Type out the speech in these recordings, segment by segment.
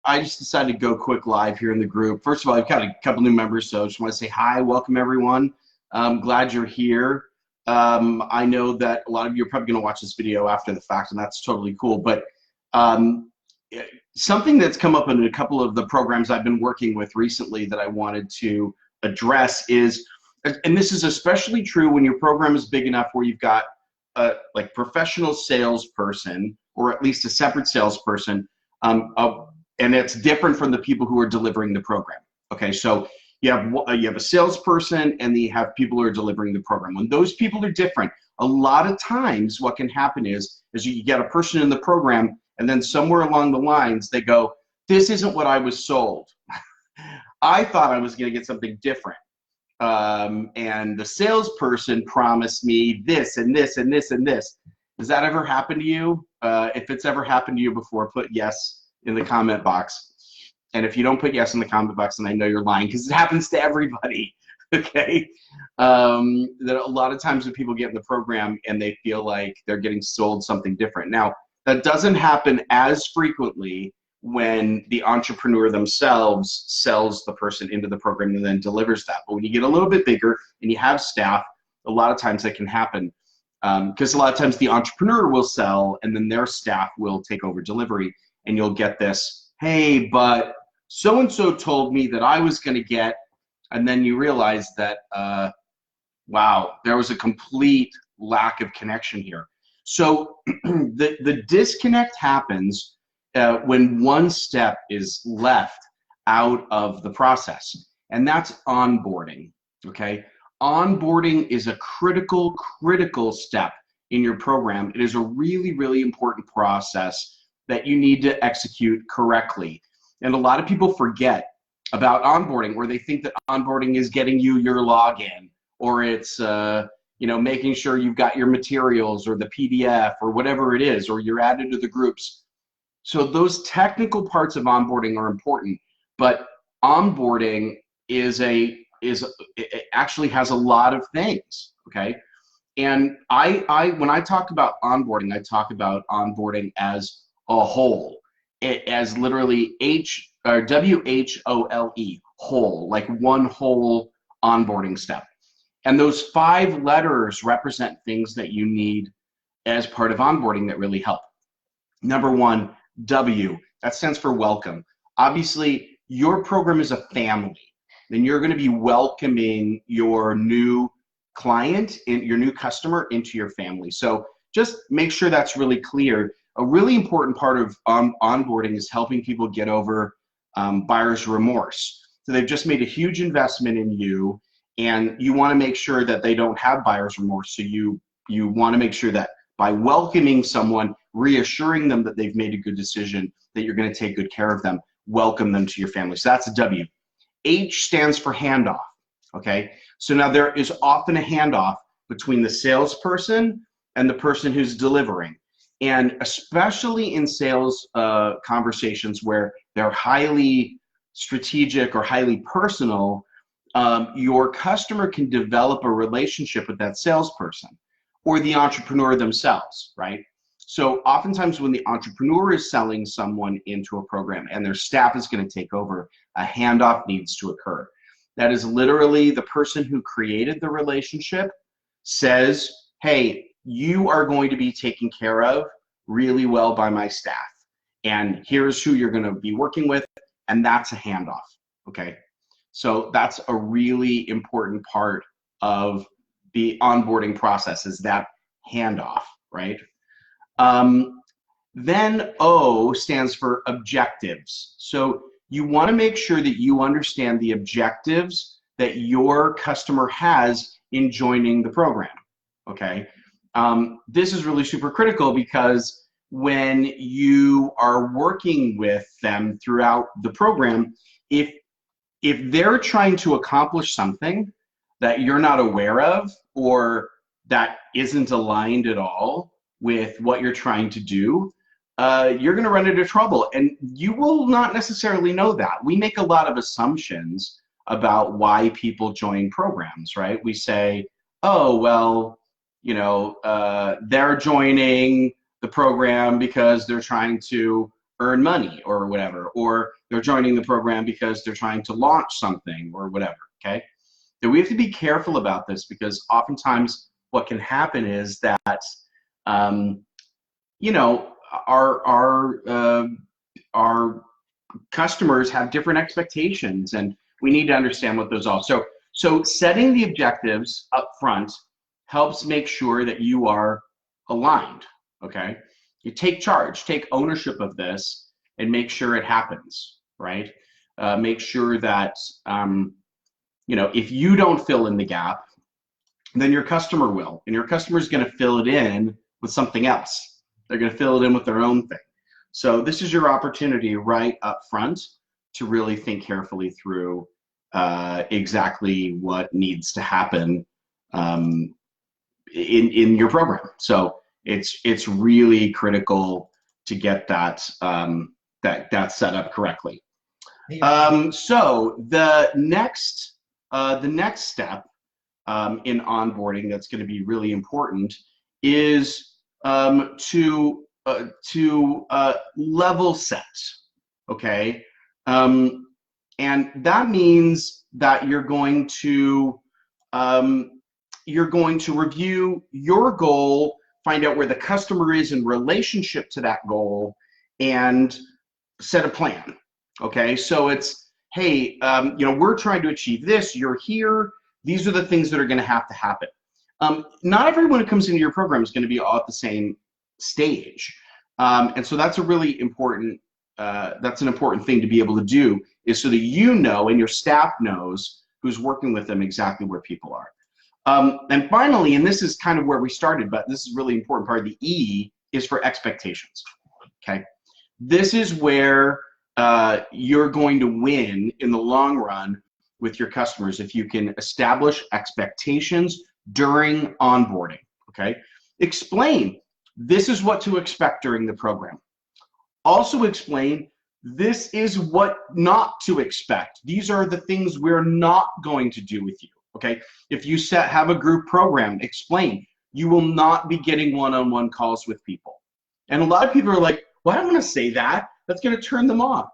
I just decided to go quick live here in the group. First of all, I've got a couple new members, so I just want to say hi, welcome everyone. I'm glad you're here. I know that a lot of you are probably going to watch this video after the fact, and that's totally cool. But um, something that's come up in a couple of the programs I've been working with recently that I wanted to address is, and this is especially true when your program is big enough where you've got a professional salesperson, or at least a separate salesperson, and it's different from the people who are delivering the program. Okay, so you have a salesperson and you have people who are delivering the program. When those people are different, a lot of times what can happen is you get a person in the program and then somewhere along the lines they go, this isn't what I was sold. I thought I was going to get something different. And the salesperson promised me this and this and this and this. Does that ever happen to you? If it's ever happened to you before, put yes in the comment box. And if you don't put yes in the comment box, then I know you're lying, because it happens to everybody. Okay, that a lot of times when people get in the program and they feel like they're getting sold something different. Now, that doesn't happen as frequently when the entrepreneur themselves sells the person into the program and then delivers that. But when you get a little bit bigger and you have staff, a lot of times that can happen, because a lot of times the entrepreneur will sell and then their staff will take over delivery, and you'll get this, hey, but so-and-so told me that I was going to get, and then you realize that, wow, there was a complete lack of connection here. So the disconnect happens when one step is left out of the process, and that's onboarding, okay? Onboarding is a critical step in your program. It is a really, really important process that you need to execute correctly. And a lot of people forget about onboarding, or they think that onboarding is getting you your login, or it's making sure you've got your materials or the PDF or whatever it is, or you're added to the groups. So those technical parts of onboarding are important, but onboarding it actually has a lot of things, okay? And when I talk about onboarding, I talk about onboarding as a whole, as literally WHOLE, whole, like one whole onboarding step. And those 5 letters represent things that you need as part of onboarding that really help. Number 1, W, that stands for welcome. Obviously, your program is a family. Then you're going to be welcoming your new client and your new customer into your family. So just make sure that's really clear. A really important part of onboarding is helping people get over buyer's remorse. So they've just made a huge investment in you, and you want to make sure that they don't have buyer's remorse. So you want to make sure that by welcoming someone, reassuring them that they've made a good decision, that you're going to take good care of them, welcome them to your family. So that's a W. H stands for handoff, okay? So now there is often a handoff between the salesperson and the person who's delivering. And especially in sales conversations where they're highly strategic or highly personal, your customer can develop a relationship with that salesperson or the entrepreneur themselves, right? So oftentimes when the entrepreneur is selling someone into a program and their staff is going to take over, a handoff needs to occur. That is literally the person who created the relationship says, hey, you are going to be taken care of really well by my staff, and here's who you're going to be working with, and that's a handoff, okay? So that's a really important part of the onboarding process, is that handoff, right? Then O stands for objectives. So you want to make sure that you understand the objectives that your customer has in joining the program, okay? This is really super critical, because when you are working with them throughout the program, if they're trying to accomplish something that you're not aware of, or that isn't aligned at all with what you're trying to do, you're going to run into trouble, and you will not necessarily know that. We make a lot of assumptions about why people join programs, right? We say, oh, well, they're joining the program because they're trying to earn money or whatever, or they're joining the program because they're trying to launch something or whatever, okay? So we have to be careful about this, because oftentimes what can happen is that, you know, our customers have different expectations, and we need to understand what those are. So setting the objectives up front helps make sure that you are aligned, okay? You take charge, take ownership of this, and make sure it happens, right? Make sure that, you know, if you don't fill in the gap, then your customer will, and your customer is going to fill it in with something else. They're going to fill it in with their own thing. So this is your opportunity right up front to really think carefully through exactly what needs to happen in your program. So it's really critical to get that that set up correctly. So the next step in onboarding that's going to be really important is to level set, okay? And that means that you're going to review your goal, find out where the customer is in relationship to that goal, and set a plan. Okay, so it's, hey, you know, we're trying to achieve this. You're here. These are the things that are going to happen. Not everyone who comes into your program is going to be all at the same stage, and so that's a really important. That's an important thing to be able to do, is so that you know and your staff knows who's working with them exactly where people are. And finally, and this is kind of where we started, but this is a really important part of the E, is for expectations. Okay, this is where you're going to win in the long run with your customers if you can establish expectations during onboarding. Okay, explain this is what to expect during the program. Also explain this is what not to expect. These are the things we're not going to do with you. Okay, if you have a group program, explain you will not be getting one-on-one calls with people. And a lot of people are like, well, I don't want to say that. That's going to turn them off.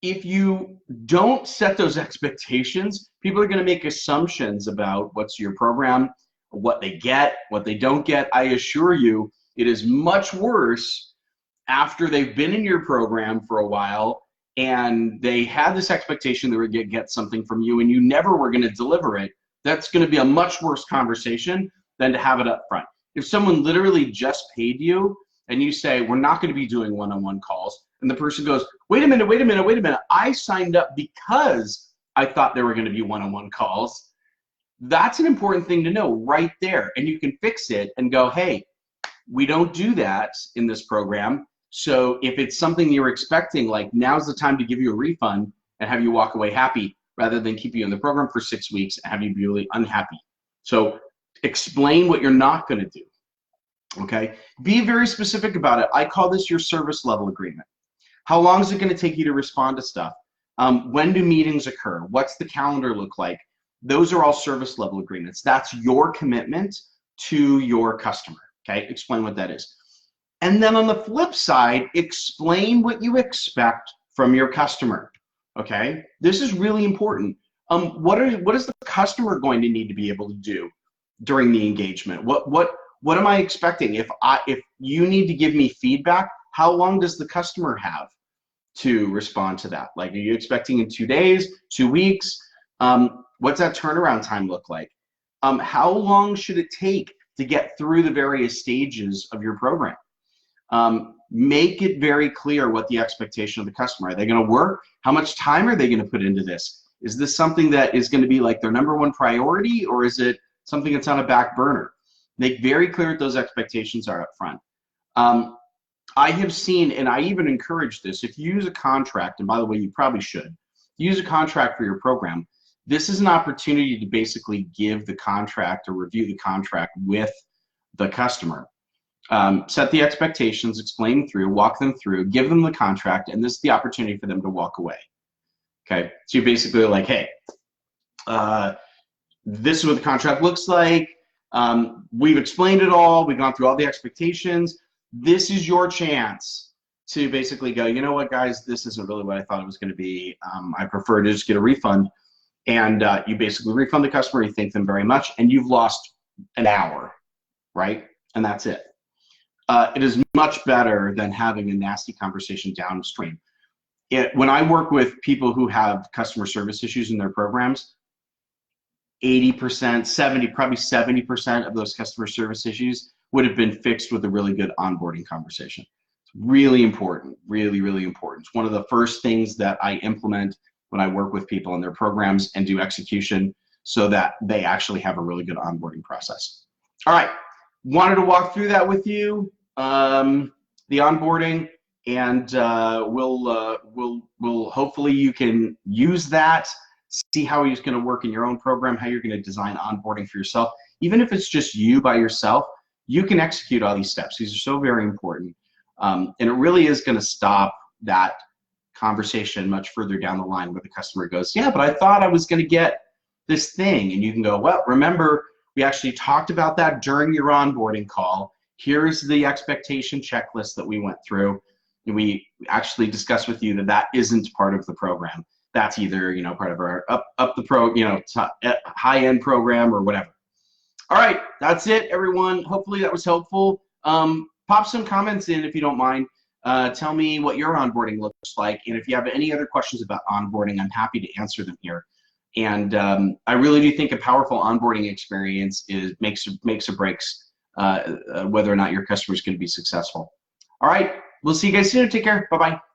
If you don't set those expectations, people are going to make assumptions about what's your program, what they get, what they don't get. I assure you, it is much worse after they've been in your program for a while and they had this expectation they were going to get something from you and you never were going to deliver it. That's going to be a much worse conversation than to have it up front. If someone literally just paid you and you say, we're not going to be doing one-on-one calls, and the person goes, wait a minute, I signed up because I thought there were going to be one-on-one calls, that's an important thing to know right there. And you can fix it and go, hey, we don't do that in this program. So if it's something you're expecting, like, now's the time to give you a refund and have you walk away happy, rather than keep you in the program for 6 weeks and have you be really unhappy. So explain what you're not going to do. Okay, be very specific about it. I call this your service level agreement. How long is it going to take you to respond to stuff? When do meetings occur? What's the calendar look like? Those are all service level agreements. That's your commitment to your customer. Okay, explain what that is. And then on the flip side, explain what you expect from your customer. Okay, this is really important. What is the customer going to need to be able to do during the engagement? What am I expecting? If you need to give me feedback, how long does the customer have to respond to that? Like, are you expecting in 2 days, 2 weeks? What's that turnaround time look like? How long should it take to get through the various stages of your program? Make it very clear what the expectation of the customer. Are they going to work? How much time are they going to put into this? Is this something that is going to be like their #1 priority, or is it something that's on a back burner? Make very clear what those expectations are up front. I have seen, and I even encourage this, if you use a contract, and by the way, you probably should, use a contract for your program, this is an opportunity to basically give the contract or review the contract with the customer. Set the expectations, explain through, walk them through, give them the contract, and this is the opportunity for them to walk away. Okay, so you basically are like, hey, this is what the contract looks like. We've explained it all. We've gone through all the expectations. This is your chance to basically go, you know what, guys, this isn't really what I thought it was going to be. I prefer to just get a refund. And you basically refund the customer, you thank them very much, and you've lost an hour, right? And that's it. It is much better than having a nasty conversation downstream. When I work with people who have customer service issues in their programs, 80%, 70, probably 70% of those customer service issues would have been fixed with a really good onboarding conversation. It's really important, really, really important. It's one of the first things that I implement when I work with people in their programs and do execution so that they actually have a really good onboarding process. All right, wanted to walk through that with you, the onboarding, and we'll hopefully you can use that, see how it's going to work in your own program, how you're going to design onboarding for yourself. Even if it's just you by yourself, you can execute all these steps. These are so very important, and it really is going to stop that conversation much further down the line where the customer goes, yeah, but I thought I was going to get this thing. And you can go, well, remember, we actually talked about that during your onboarding call. Here's the expectation checklist that we went through. And we actually discussed with you that that isn't part of the program. That's either, you know, part of our up the pro, you know, high-end program or whatever. All right, that's it, everyone. Hopefully that was helpful. Pop some comments in if you don't mind. Tell me what your onboarding looks like, and if you have any other questions about onboarding, I'm happy to answer them here. And I really do think a powerful onboarding experience makes or breaks whether or not your customer is going to be successful. All right, we'll see you guys soon. Take care. Bye-bye.